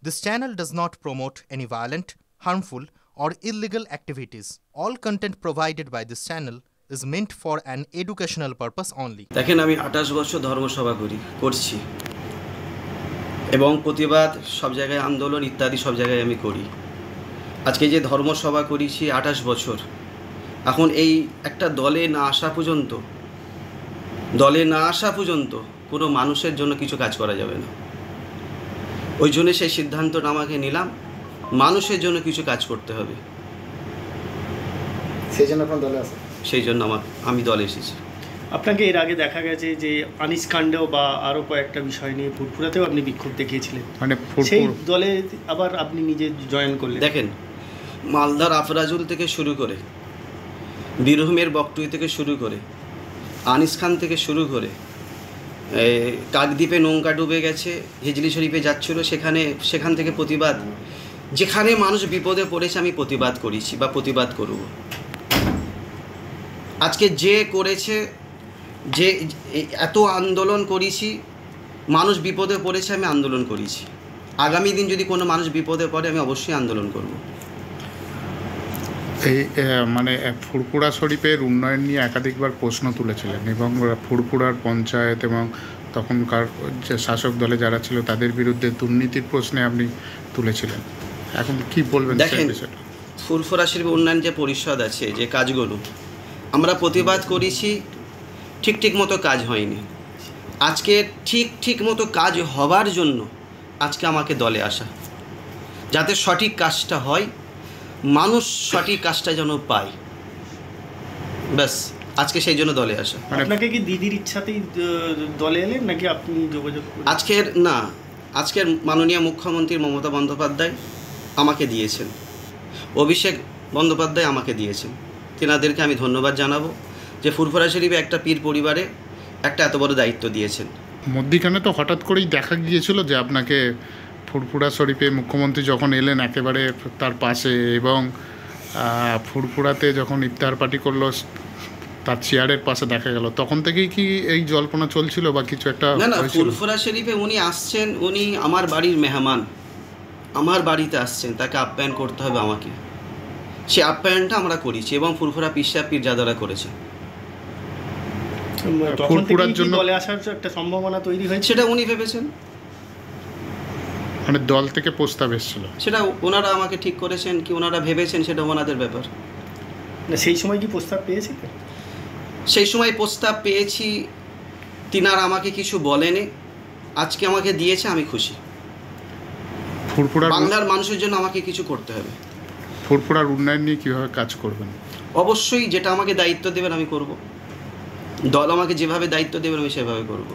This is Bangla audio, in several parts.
This channel does not promote any violent, harmful, or illegal activities. All content provided by this channel is meant for an educational purpose only. দেখেন আমি 28 বছর ধর্মসভা করছি এবং প্রতিবাদ সব জায়গায় আন্দোলন ইত্যাদি সব জায়গায় আমি করি। আজকে যে ধর্মসভা করেছি 28 বছর, এখন এই একটা দলে না আসা পর্যন্ত কোনো মানুষের জন্য কিছু কাজ করা যাবে না। ওই জন্য সেই সিদ্ধান্তটা আমাকে নিলাম, মানুষের জন্য কিছু কাজ করতে হবে। সেই জন্য আপনার দলে আছে? সেই জন্য আমি দলে এসেছি। আপনাকে এর আগে দেখা গেছে যে আনিস কাণ্ডেও বা আরও কয়েকটা বিষয় নিয়ে ফুরফুরাতেও আপনি বিক্ষোভ দেখিয়েছিলেন, মানে সেই দলে আবার আপনি নিজে জয়েন করলেন। দেখেন, মালদার আফরাজুল থেকে শুরু করে, বীরভূমের বকটুই থেকে শুরু করে, আনিস খান থেকে শুরু করে, কাকদ্বীপে নৌকা ডুবে গেছে, হিজলি শরীফে যাচ্ছিল, সেখান থেকে প্রতিবাদ, যেখানে মানুষ বিপদে পড়েছে আমি প্রতিবাদ করেছি বা প্রতিবাদ করব। আজকে যে করেছে, যে এত আন্দোলন করেছি, মানুষ বিপদে পড়েছে, আমি আন্দোলন করেছি। আগামী দিন যদি কোনো মানুষ বিপদে পড়ে আমি অবশ্যই আন্দোলন করব। এই মানে ফুরফুরা শরীফের উন্নয়ন নিয়ে একাধিকবার প্রশ্ন তুলেছিলেন এবং ফুরফুরার পঞ্চায়েত এবং তখনকার যে শাসক দলে যারা ছিল তাদের বিরুদ্ধে দুর্নীতির প্রশ্নে আপনি তুলেছিলেন। এখন কি বলবেন? দেখেন, ফুরফুরা শরীফের উন্নয়ন যে পরিষদ আছে, যে কাজগুলো আমরা প্রতিবাদ করেছি, ঠিক মতো কাজ হয়নি। আজকে ঠিক মতো কাজ হবার জন্য আজকে আমাকে দলে আসা, যাতে সঠিক কাজটা হয়, মানুষ সঠিক কাজটা যেন পায়, ব্যাস আজকে সেই জন্য দলে আসা। আপনাকে কি দিদির ইচ্ছাতেই দলে এলেন নাকি আপনি যোগাযোগ? আজকের মাননীয় মুখ্যমন্ত্রী মমতা বন্দ্যোপাধ্যায় আমাকে দিয়েছেন, অভিষেক বন্দ্যোপাধ্যায় আমাকে দিয়েছেন, তেনাদেরকে আমি ধন্যবাদ জানাবো যে ফুরফুরা শরীফে একটা পীর পরিবারে একটা এত বড় দায়িত্ব দিয়েছেন। মধ্যিখানে তো হঠাৎ করেই দেখা গিয়েছিল যে আপনাকে ফুরফুরা শরীফে মুখ্যমন্ত্রী যখন এলেন একেবারে তার পাশে, এবং ফুরফুরাতে যখন ইফতার পার্টি করলো তার চেয়ারের পাশে দেখা গেল, তখন থেকেই কি এই জল্পনা চলছিল বা কিছু একটা? না, ফুরফুরা শরীফে উনি আসছেন, উনি আমার বাড়ির মেহমান, আমার বাড়িতে আসছেন, তাকে আপ্যায়ন করতে হবে আমাকে। সে আপ্যায়নটা আমরা করেছি এবং ফুরফুরা পীরজাদারা করেছে। ফুরফুরার জন্য দলে আসার একটা সম্ভাবনা তৈরি হয়েছে, সেটা উনি ভেবেছেন। মানে দল থেকে প্রস্তাব এসেছিল, সেটা ওনারা আমাকে ঠিক করেছেন কি ওনারা ভেবেছেন সেটা ওনাদের ব্যাপার। সেই সময় কি প্রস্তাব পেয়েছি? সেই সময় প্রস্তাব পেয়েছি, তিনারা আমাকে কিছু বলেনি, আজকে আমাকে দিয়েছে, আমি খুশি। বাংলার মানুষের জন্য আমাকে কিছু করতে হবে। ফুরফুরার উন্নয়ন নিয়ে কীভাবে কাজ করবেন? অবশ্যই যেটা আমাকে দায়িত্ব দেবেন আমি করব, দল আমাকে যেভাবে দায়িত্ব দেবেন আমি সেভাবে করব।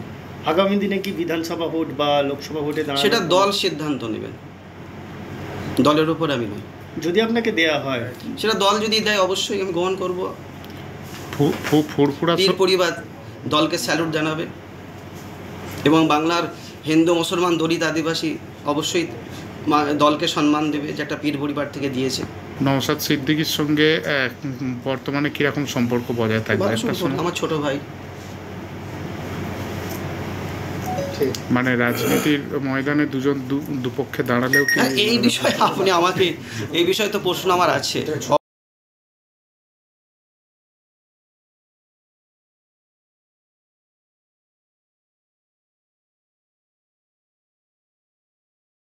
আগামী দিনে কি বিধানসভা ভোট বা লোকসভা ভোটে সেটা দল সিদ্ধান্ত নেবেন, দলের উপর আমি নই। যদি আপনাকে দেয়া হয়, সেটা দল যদি দেয় অবশ্যই আমি গ্রহণ করব। ফুরফুরা পরিবার দলকে স্যালুট জানাবে এবং বাংলার হিন্দু মুসলমান দলিত আদিবাসী অবশ্যই দলকে সম্মান দেবে যে একটা পীর পরিবার থেকে দিয়েছে। নওশাদ সিদ্দিকীর সঙ্গে বর্তমানে কিরকম সম্পর্ক বজায় থাকবে? আমার ছোট ভাই। মানে রাজনীতির ময়দানে দুজন দুপক্ষে দাঁড়ালেও কি এই বিষয়ে আপনি আমাকে, এই বিষয়ে তো প্রশ্ন আমার আছে।